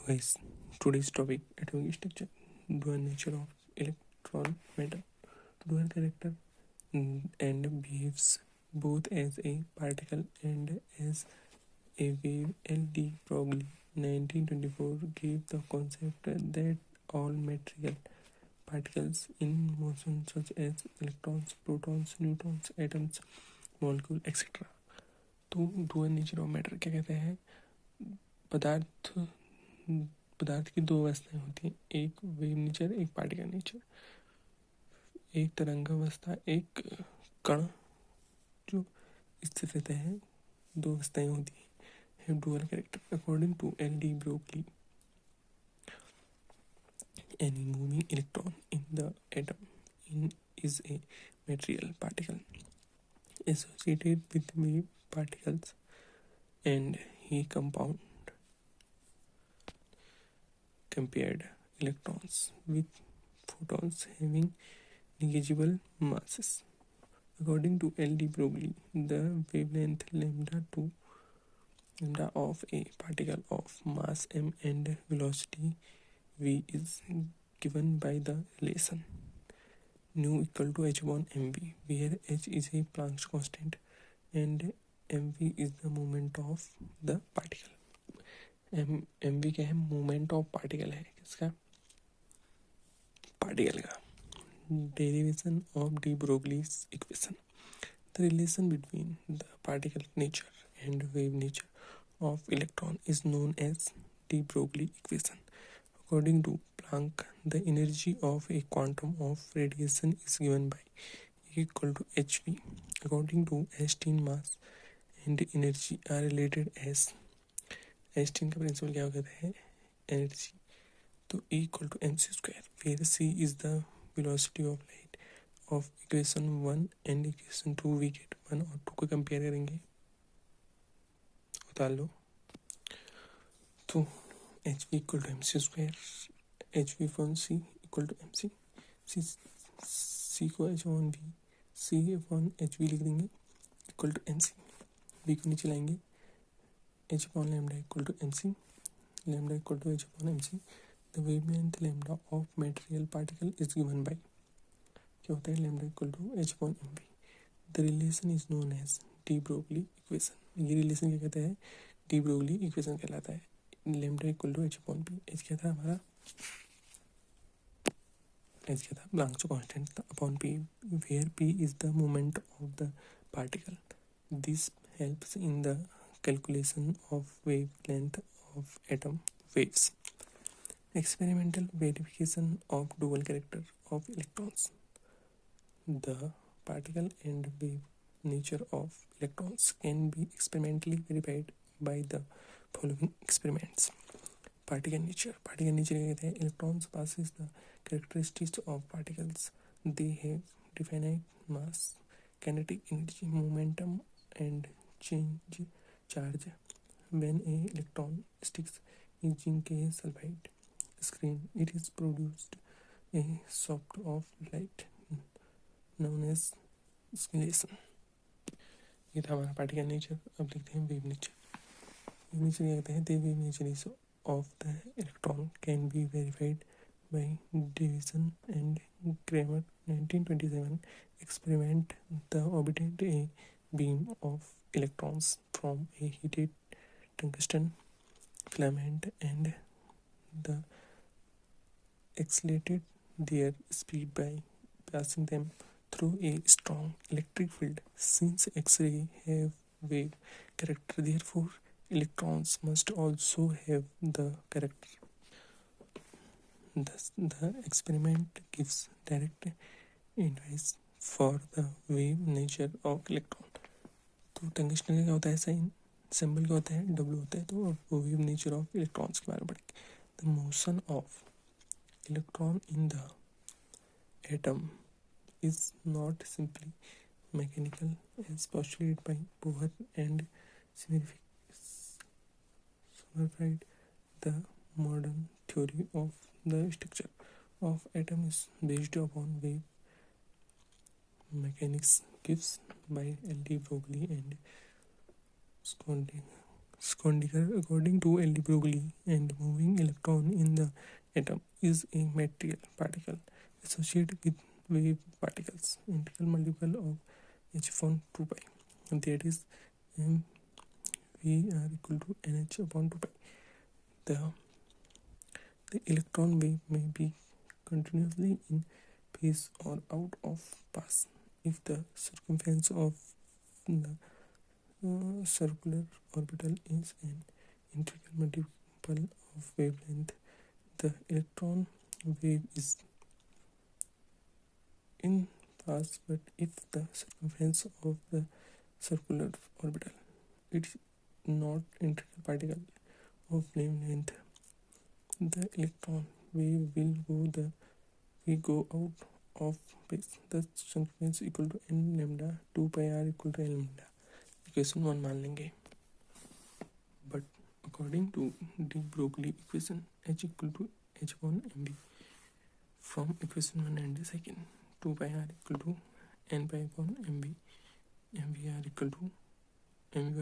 Guys, today's topic atomic structure, dual nature of electron matter. Dual character and behaves both as a particle and as a wave. L.D. Broglie, 1924, gave the concept that all material particles in motion, such as electrons, protons, neutrons, atoms, molecules, etc. तो dual nature of matter क्या कहते हैं? पदार्थ पदार्थ की दो अवस्थाएं होती हैं, एक वेव नेचर, एक पार्टिकल नेचर। एक तरंग अवस्था, एक कण जो स्थित रहता है, दो अवस्थाएं होती हैं, have dual character. According to L.D. Broglie, any moving electron in the atom is a material particle associated with wave particles, and he compared electrons with photons having negligible masses. According to L.D. Broglie, the wavelength lambda of a particle of mass m and velocity v is given by the relation nu equal to h upon mv, where h is a Planck's constant and mv is the moment of the particle. mv क्या है? Moment of particle है। किसका? Particle का। Derivation of de ब्रोगली's equation. The relation between the particle nature and wave nature of electron is known as de Broglie equation. According to Planck, the energy of a quantum of radiation is given by E equal to hv. According to Einstein, mass and energy are related as Einstein का principal क्या कहता है? Energy. तो E equal to mc square, where c is the velocity of light. of equation 1 and equation 2 we get 1 और 2 को compare करेंगे, उतार लो। तो H V equal to M C square, H V upon C equal to M C, C को H one V, C upon H V लिख देंगे equal to M C, V को नीचे लाएंगे, H upon lambda equal to M C, lambda equal to H upon M C. The wavelength lambda of material particle is given by क्या होता है? Lambda equal to H upon M we. The relation is known as de Broglie equation. ये relation क्या कहता है? De Broglie equation कहलाता है। Lambda equal to H upon p, h क्या था हमारा? एच क्या था? प्लैंक्स कांस्टेंट था upon p, where p is the moment of the particle. This helps in the calculation of wavelength of atom waves. Experimental verification of dual character of electrons. The particle and wave nature of electrons can be experimentally verified by the following experiments. Particle nature क्या कहते हैं? Electrons passes the characteristics of particles. They have definite mass, kinetic energy, momentum, and change charge. When a electron sticks in zinc sulfide screen, it is produced a soft of light known as scintillation. ये था हमारा particle nature. अब लिखते हैं wave nature. Wave nature क्या कहते हैं? The wave nature is of the electron can be verified by Davisson and Kramer 1927 experiment. The obtained a beam of electrons from a heated tungsten filament and the accelerated their speed by passing them through a strong electric field. Since X-ray have wave character, therefore electrons must also have the character. Thus, the experiment gives direct advice for the wave nature of electron. तो tungsten का क्या होता है? Sign symbol क्या होता है? W होता है। तो वो वेव नेचर ऑफ इलेक्ट्रॉन्स के बारे में पढ़ेंगे। The motion of electron in the atom is not simply mechanical as postulated by Bohr and simplified. The modern theory of the structure of atom is based upon wave mechanics given by L.D. Broglie and Schrödinger, according to L. Broglie, and moving electron in the atom is a material particle associated with wave particles, integral multiple of h upon 2 pi. That is, mv are equal to nh upon 2 pi. The electron wave may be continuously in phase or out of path if the circumference of the circular orbital is an integral multiple of wavelength. The electron wave is in path, but if the circumference of the circular orbital it is not integral particle of wavelength, the electron wave will go out of phase. The circumference equal to n lambda, 2 pi r equal to n lambda. Equation 1 मान लेंगे. But according to de Broglie equation h equal to h upon mv from equation 1 and the second, 2 pi r equal to n pi upon mv, mv r equal to nh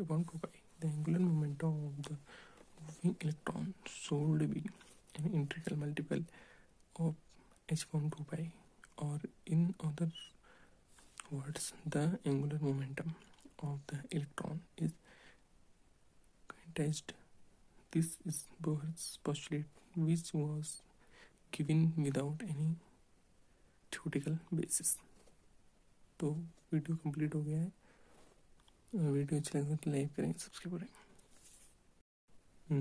upon 2 pi. The angular momentum of the moving electron should be an integral multiple of h upon 2 pi, or in other words, the angular momentum of the electron is quantized. This is Bohr's postulate, which was given without any theoretical basis. तो video complete हो गया है. Video अच्छा लगे तो like करें, subscribe करें.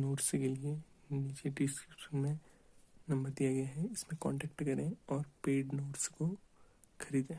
Notes के लिए नीचे डिस्क्रिप्शन में नंबर दिया गया है, इसमें कांटेक्ट करें और पेड नोट्स को खरीदें.